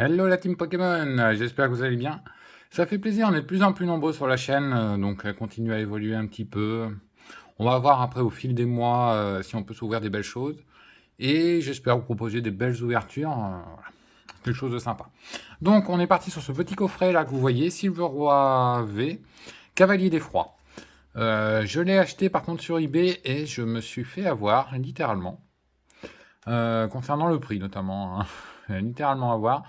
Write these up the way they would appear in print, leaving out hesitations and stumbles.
Hello la team Pokémon, j'espère que vous allez bien. Ça fait plaisir, on est de plus en plus nombreux sur la chaîne, donc elle continue à évoluer un petit peu. On va voir après au fil des mois si on peut s'ouvrir des belles choses. Et j'espère vous proposer des belles ouvertures, voilà, quelque chose de sympa. Donc on est parti sur ce petit coffret là que vous voyez, Silveroi V, Cavalier d'Effroi. Je l'ai acheté par contre sur eBay et je me suis fait avoir, littéralement, concernant le prix notamment, hein. Littéralement avoir.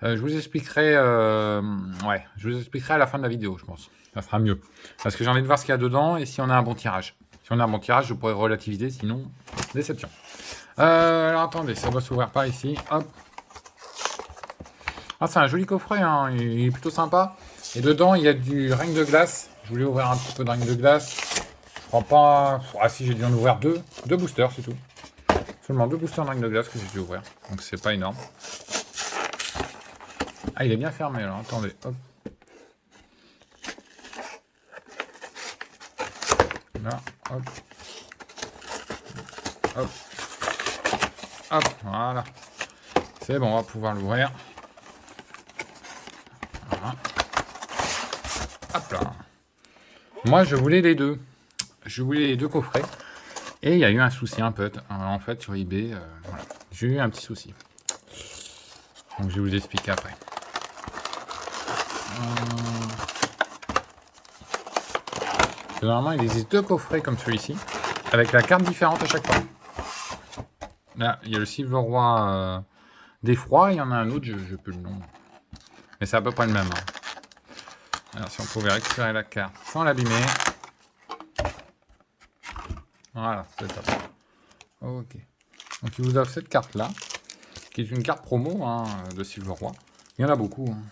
Je vous expliquerai, je vous expliquerai à la fin de la vidéo, je pense. Ça sera mieux. Parce que j'ai envie de voir ce qu'il y a dedans et si on a un bon tirage. Si on a un bon tirage, je pourrais relativiser, sinon, déception. Alors attendez, ça doit s'ouvrir par ici. Hop. Ah, c'est un joli coffret, hein. Il est plutôt sympa. Et dedans, il y a du règne de glace. Je voulais ouvrir un petit peu de règne de glace. Je crois pas. Ah, si, j'ai dû en ouvrir deux. Deux boosters, c'est tout. Seulement deux boosters de règne de glace que j'ai dû ouvrir. Donc, c'est pas énorme. Ah, il est bien fermé, alors attendez. Hop. Là, hop. Hop. Hop, voilà. C'est bon, on va pouvoir l'ouvrir. Voilà. Hop là. Moi, je voulais les deux. Je voulais les deux coffrets. Et il y a eu un souci un peu. En fait, sur eBay, voilà. J'ai eu un petit souci. Donc, je vais vous expliquer après. Normalement, il existe deux coffrets comme celui-ci, avec la carte différente à chaque fois. Là, il y a le Silveroi d'Effroi, il y en a un autre, je n'ai plus le nom. Mais c'est à peu près le même. Hein. Alors, si on pouvait récupérer la carte sans l'abîmer. Voilà, c'est top. Ok. Donc, il vous offre cette carte-là, qui est une carte promo hein, de Silveroi. Il y en a beaucoup. Hein.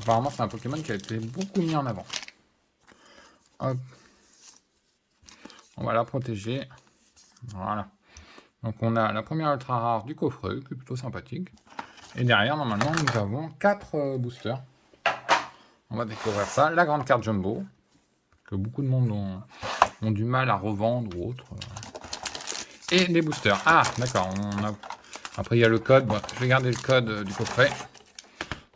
Apparemment, c'est un Pokémon qui a été beaucoup mis en avant. Hop. On va la protéger. Voilà. Donc on a la première ultra rare du coffret, qui est plutôt sympathique. Et derrière, normalement, nous avons 4 boosters. On va découvrir ça. La grande carte Jumbo, que beaucoup de monde ont du mal à revendre ou autre. Et les boosters. Ah, d'accord. Après, il y a le code. Bon, je vais garder le code du coffret.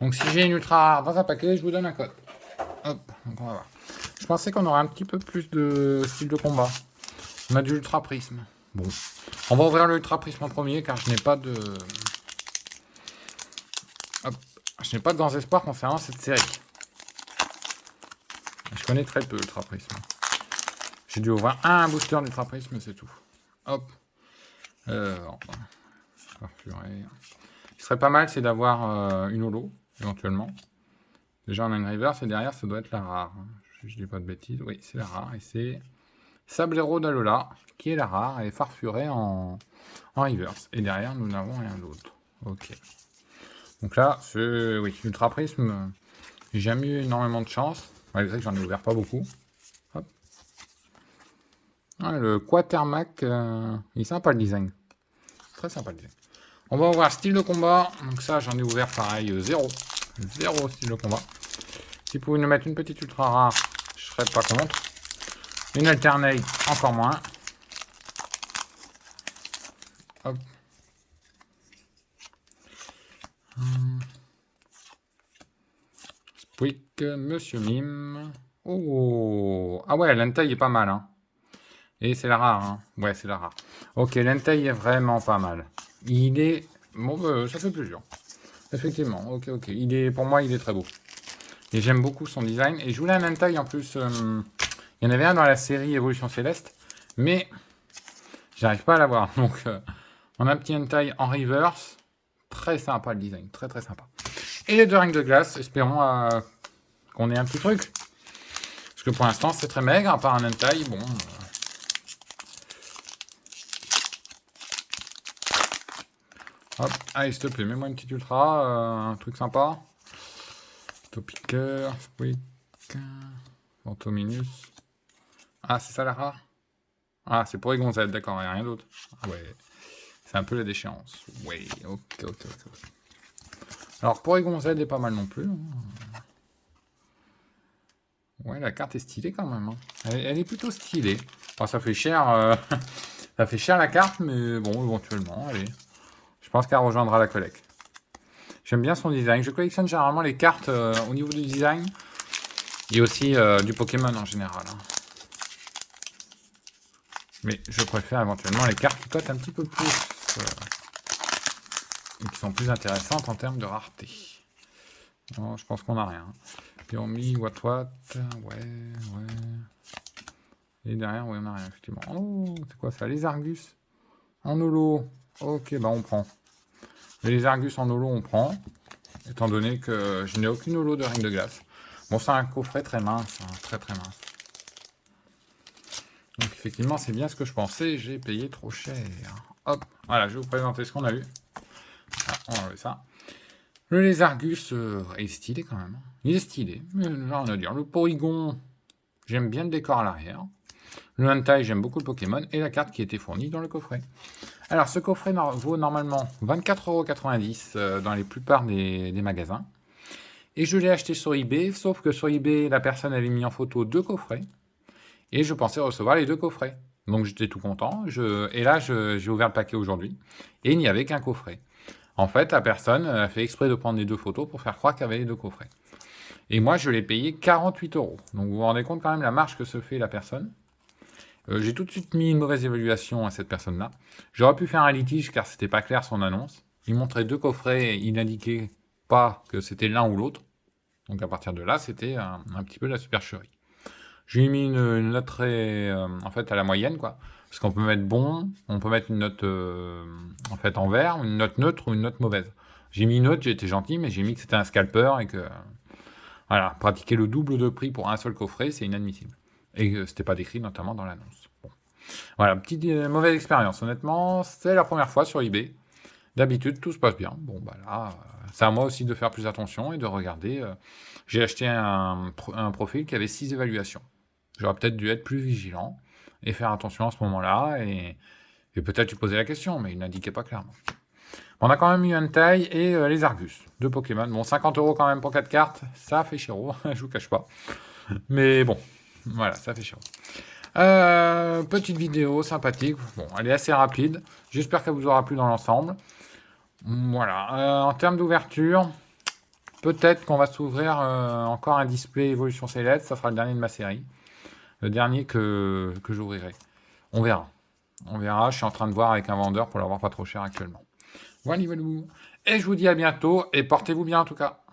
Donc si j'ai une ultra rare dans un paquet, je vous donne un code. Hop, donc on va voir. Je pensais qu'on aurait un petit peu plus de style de combat. On a du ultra prisme. Bon. On va ouvrir le ultra prisme en premier car je n'ai pas de... Hop. Je n'ai pas de grands espoirs concernant cette série. Je connais très peu l'ultra prisme. J'ai dû ouvrir un booster d'ultra prisme, c'est tout. Hop. Il serait pas mal, c'est d'avoir une holo, éventuellement. Déjà, on a une reverse et derrière, ça doit être la rare. Je dis pas de bêtises. Oui, c'est la rare. Et c'est Sablero d'Alola, qui est la rare, et Farfuré en reverse. Et derrière, nous n'avons rien d'autre. Ok. Donc là, c'est... Oui, Ultra Prisme, j'ai jamais eu énormément de chance, malgré que j'en ai ouvert pas beaucoup. Hop. Ah, le Quatermac, il est sympa le design. Très sympa le design. On va ouvrir style de combat. Donc ça, j'en ai ouvert pareil, 0. 0 style de combat. Si vous pouvez nous mettre une petite ultra rare, je serais pas contre. Une alternate, encore moins. Hop. Squeak, Monsieur Mime. Oh. Ah ouais, l'entaille est pas mal. Hein. Et c'est la rare. Hein. Ouais, c'est la rare. Ok, l'entaille est vraiment pas mal. Il est... Bon, ça fait plaisir. Effectivement, ok. Il est... Pour moi, il est très beau. Et j'aime beaucoup son design. Et je voulais un entaille en plus... Il y en avait un dans la série Évolution Céleste. Mais... J'arrive pas à l'avoir. Donc, on a un petit entaille en reverse. Très sympa le design. Très très sympa. Et les deux règnes de glace. Espérons qu'on ait un petit truc. Parce que pour l'instant, c'est très maigre. À part un entaille, bon... Hop, allez, s'il te plaît, mets-moi une petite ultra, un truc sympa. Topiqueur, Squeak, Ventominus. Ah, c'est ça la rare? Ah, c'est pour les gonzelles, d'accord, il n'y a rien d'autre. Ah ouais, c'est un peu la déchéance. Oui, ok. Alors, pour les gonzelles, elle est pas mal non plus. Ouais, la carte est stylée quand même. Hein. Elle est plutôt stylée. Enfin, ça fait cher, ça fait cher la carte, mais bon, éventuellement, allez. Je pense qu'elle rejoindra la collecte. J'aime bien son design. Je collectionne généralement les cartes au niveau du design et aussi du Pokémon en général. Hein. Mais je préfère éventuellement les cartes qui cotent un petit peu plus et qui sont plus intéressantes en termes de rareté. Oh, je pense qu'on n'a rien. Pyromi, what, ouais. Et derrière, ouais, on n'a rien, effectivement. Oh, c'est quoi ça? Les Argus en holo. Ok, bah on prend. Les Argus en holo, on prend. Étant donné que je n'ai aucune holo de Reine de Glace. Bon, c'est un coffret très mince, hein, très très mince. Donc effectivement, c'est bien ce que je pensais, j'ai payé trop cher. Hop, voilà, je vais vous présenter ce qu'on a eu. Ah, on va enlever ça. Le Lézargus est stylé quand même. Il est stylé, mais rien à dire. Le Porygon, j'aime bien le décor à l'arrière. Le Hentai, j'aime beaucoup le Pokémon. Et la carte qui était fournie dans le coffret. Alors, ce coffret vaut normalement 24,90 € dans les plupart des magasins. Et je l'ai acheté sur eBay, sauf que sur eBay, la personne avait mis en photo 2 coffrets. Et je pensais recevoir les 2 coffrets. Donc j'étais tout content. Et là, j'ai ouvert le paquet aujourd'hui. Et il n'y avait qu'un coffret. En fait, la personne a fait exprès de prendre les 2 photos pour faire croire qu'il y avait les 2 coffrets. Et moi, je l'ai payé 48 €. Donc vous vous rendez compte quand même la marge que se fait la personne. J'ai tout de suite mis une mauvaise évaluation à cette personne-là. J'aurais pu faire un litige car c'était pas clair son annonce. Il montrait 2 coffrets et il n'indiquait pas que c'était l'un ou l'autre. Donc à partir de là, c'était un petit peu de la supercherie. J'ai mis une note très, en fait, à la moyenne, quoi. Parce qu'on peut mettre bon, on peut mettre une note en fait en vert, une note neutre ou une note mauvaise. J'ai mis une note, j'ai été gentil, mais j'ai mis que c'était un scalper et que voilà, pratiquer le double de prix pour un seul coffret, c'est inadmissible. Et que c'était pas décrit notamment dans l'annonce. Bon. Voilà, petite mauvaise expérience. Honnêtement, c'est la première fois sur eBay. D'habitude, tout se passe bien. Bon, bah là, c'est à moi aussi de faire plus attention et de regarder. J'ai acheté un profil qui avait 6 évaluations. J'aurais peut-être dû être plus vigilant et faire attention à ce moment-là. Et peut-être lui poser la question, mais il n'indiquait pas clairement. On a quand même eu Hentai et les Argus, 2 Pokémon. Bon, 50 € quand même pour 4 cartes, ça fait chéro, je vous cache pas. Mais bon, voilà, ça fait chéro. Petite vidéo sympathique. Bon, elle est assez rapide. J'espère qu'elle vous aura plu dans l'ensemble. Voilà. En termes d'ouverture, peut-être qu'on va s'ouvrir encore un display Evolution Céleste. Ça sera le dernier de ma série. Le dernier que j'ouvrirai. On verra. On verra. Je suis en train de voir avec un vendeur pour l'avoir pas trop cher actuellement. Voilà, et je vous dis à bientôt et portez-vous bien en tout cas.